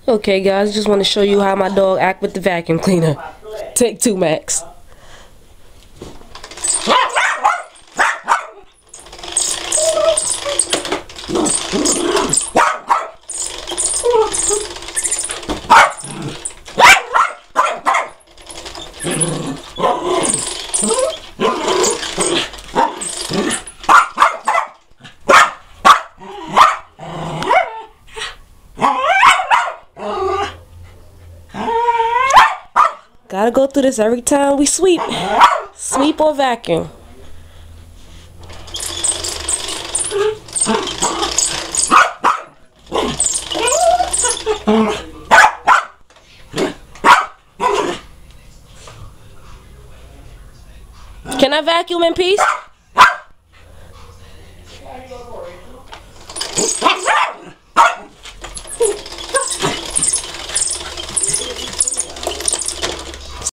Okay guys, just want to show you how my dog act with the vacuum cleaner. Take two, Max. Gotta go through this every time we sweep. Sweep or vacuum. Can I vacuum in peace?